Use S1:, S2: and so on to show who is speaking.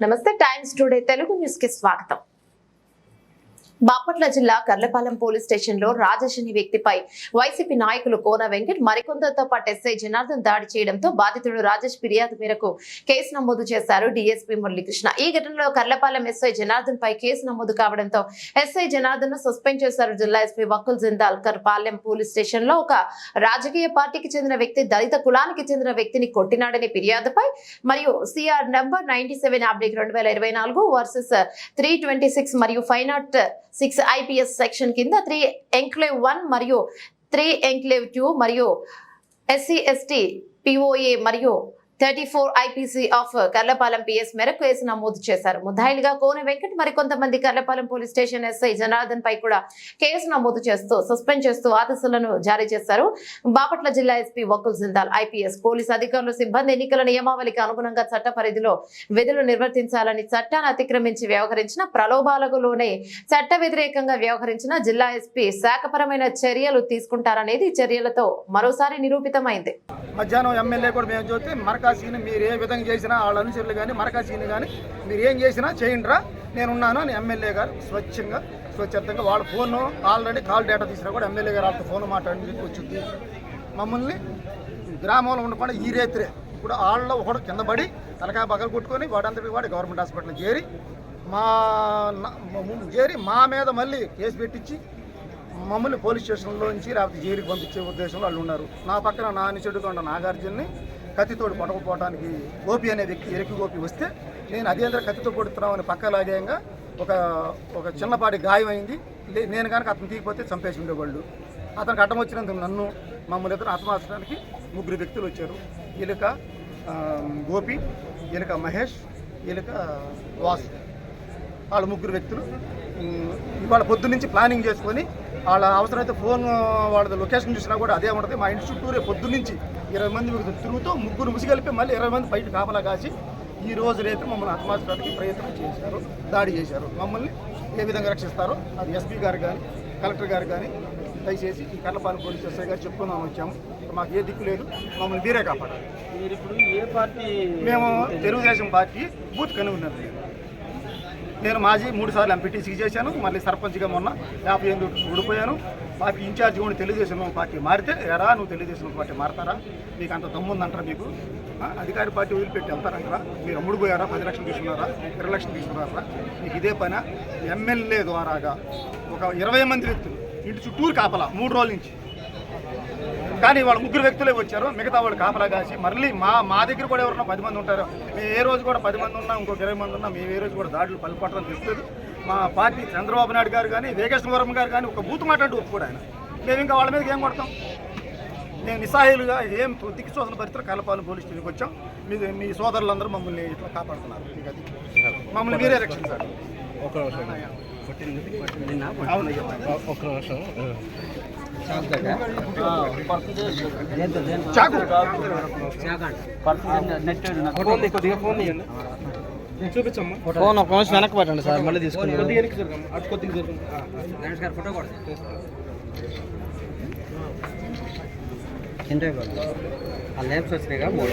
S1: నమస్తే times today Telugu news కి స్వాగతం. బాపట్ల జిల్లా కర్లపాలెం పోలీస్ స్టేషన్ లో రాజేష్ అనే వ్యక్తిపై వైసీపీ నాయకులు కోన వెంకట్ మరికొందరితో పాటు ఎస్ఐ జనార్దన్ దాడి చేయడంతో బాధితుడు రాజేష్ ఫిర్యాదు మేరకు కేసు నమోదు చేశారు డీఎస్పీ మురళీకృష్ణ. ఈ ఘటనలో కర్లపాలెం ఎస్ఐ జనార్దన్ పై కేసు నమోదు కావడంతో ఎస్ఐ జనార్దన్ ను సస్పెండ్ చేశారు. జిల్లా SP Vakul Jindal Karlapalem police station లో ఒక రాజకీయ పార్టీకి చెందిన వ్యక్తి దళిత కులానికి చెందిన వ్యక్తిని కొట్టినాడనే ఫిర్యాదుపై మరియు సిఆర్ నంబర్ 97/2024 వర్సెస్ 326 మరియు 506 IPS సెక్షన్ కింద 3 ఎంక్లేవ్ 1 మరియు 3 ఎంక్లేవ్ 2 మరియు SC/ST POA మరియు 34 IPC ఆఫ్ కర్లపాలెం PS మేరకు కేసు నమోదు చేశారు. ముద్దాయిలుగా కోన వెంకట్ మరికొంతమంది Karlapalem police station SI Janardhan పై కూడా కేసు నమోదు చేస్తూ సస్పెండ్ చేస్తూ ఆదేశాలను జారీ చేశారు. బాపట్ల జిల్లా SP Vakul Jindal IPS police అధికారులు సిబ్బంది ఎన్నికల నియమావళికి అనుగుణంగా చట్ట పరిధిలో విధులు నిర్వర్తించాలని చట్టాన్ని అతిక్రమించి వ్యవహరించిన ప్రలోభాలకు లోనే చట్ట వ్యతిరేకంగా వ్యవహరించిన జిల్లా ఎస్పీ శాఖపరమైన చర్యలు తీసుకుంటారనేది చర్యలతో మరోసారి నిరూపితమైంది.
S2: మధ్యాహ్నం ఎమ్మెల్యే కూడా మేము చూస్తే మరకాసీని మీరు ఏ విధంగా చేసినా వాళ్ళ అనుచరులు కానీ మరకాసీని కానీ మీరు ఏం చేసినా చేయండిరా నేనున్నాను అని ఎమ్మెల్యే గారు స్వచ్ఛందంగా వాళ్ళ ఫోన్ ఆల్రెడీ కాల్ డేటా తీసినా కూడా ఎమ్మెల్యే గారు వాళ్ళతో ఫోన్ మాట్లాడి వచ్చింది. మమ్మల్ని గ్రామంలో ఉండకుండా ఈ రేత్రే ఇప్పుడు వాళ్ళలో ఒకడు కింద పడి తలకాయ పగలు కొట్టుకొని వాడంతటి వాడి గవర్నమెంట్ హాస్పిటల్ చేరి మా మీద మళ్ళీ కేసు పెట్టించి మమ్మల్ని పోలీస్ స్టేషన్లో నుంచి లేకపోతే జైలుకి పంపించే ఉద్దేశంలో వాళ్ళు ఉన్నారు. నా పక్కన నా నిచెడుగా ఉన్న నాగార్జున్ని కత్తితోడు కొట్టకపోవడానికి గోపి అనే వ్యక్తి ఎరికి గోపి వస్తే నేను అదేంద్ర కత్తితో కొడుతున్నామని పక్క లాగేయంగా ఒక చిన్నపాటి గాయం అయింది. నేను కనుక అతను తీయకపోతే చంపేసి ఉండేవాళ్ళు. అతనికి అడ్డం వచ్చినందుకు నన్ను మమ్మల్ని ఇద్దరు హతమార్చడానికి 3 వ్యక్తులు వచ్చారు. ఎలుక గోపి, ఎలుక మహేష్, ఎలుక వాసు, వాళ్ళ 3 వ్యక్తులు ఇవాళ పొద్దు నుంచి ప్లానింగ్ చేసుకొని వాళ్ళ అవసరమైతే ఫోన్ వాళ్ళ లొకేషన్ చూసినా కూడా అదే ఉంటుంది. మా ఇంటి చుట్టూరే పొద్దు నుంచి 20 మంది తిరుగుతూ 3 ముసిగలిపి మళ్ళీ 20 మంది బయట కాపలా కాసి ఈ రోజు రేపు మమ్మల్ని హతమార్చడానికి ప్రయత్నం చేశారు, దాడి చేశారు. మమ్మల్ని ఏ విధంగా రక్షిస్తారో అది ఎస్పీ గారు కానీ కలెక్టర్ గారు కానీ దయచేసి ఈ కర్లపాలెం పోలీస్ ఎస్ఐ గారు చెప్పుకుందాం వచ్చాము. మాకు ఏ దిక్కు లేదు, మమ్మల్ని మీరే కాపాడాలి.
S3: మీరు ఇప్పుడు ఏ పార్టీ?
S2: మేము తెలుగుదేశం పార్టీ బూత్ కన్వీనర్. నేను మాజీ 3 సార్లు ఎంపీటీసీ చేశాను, మళ్ళీ సర్పంచ్గా మొన్న 50 ఏళ్ళు ఊడిపోయాను. పార్టీ ఇన్ఛార్జ్ కూడా తెలుగుదేశం పార్టీ మారితే ఎరా నువ్వు తెలుగుదేశం పార్టీ మారతారా, మీకు అంత దమ్ముందంటారా, మీకు అధికార పార్టీ వదిలిపెట్టి వెళ్తారంటారా, మీరు అమ్ముడుపోయారా, 10 లక్షలు తీసుకున్నారా, 20 లక్షలు తీసుకున్నారా, మీకు ఇదే పని. ఎమ్మెల్యే ద్వారాగా ఒక 20 మంది వ్యక్తులు ఇంటి చుట్టూరు కాపలా 3 రోజుల నుంచి, కానీ వాళ్ళు 3 వ్యక్తులే వచ్చారు. మిగతా వాళ్ళు కాపలా కాసి మళ్ళీ మా దగ్గర కూడా ఎవరన్నా 10 మంది ఉంటారు. మేము ఏ రోజు కూడా 10 మంది ఉన్నా, ఇంకొక 20 మంది ఉన్నా, మేము ఏ రోజు కూడా దాడులు పలుపట్టడం తెలుస్తుంది. మా పార్టీ చంద్రబాబు నాయుడు గారు కానీ వేగేశ్వరం గారు కానీ ఒక బూత్ మాట్లాడి ఒప్పుకోడు ఆయన. మేము ఇంకా వాళ్ళ మీదకి ఏం కొడతాం? మేము నిస్సహాయులుగా ఏం దిక్కు చూసిన పరిస్థితులు కర్లపాలెం పోలీస్ స్టేషన్కి వచ్చాం. మీ సోదరులందరూ మమ్మల్ని ఇట్లా కాపాడుతున్నారు. మమ్మల్ని మీరే రక్షించాలి.
S3: చూపించమ్మా
S4: ఫోన్ ఒక నిమిషం వెనక్కి పట్టండి సార్, మళ్ళీ తీసుకుని
S3: ఫోటో కూడా
S4: ఆ లేప్స్ వచ్చినాయిగా 3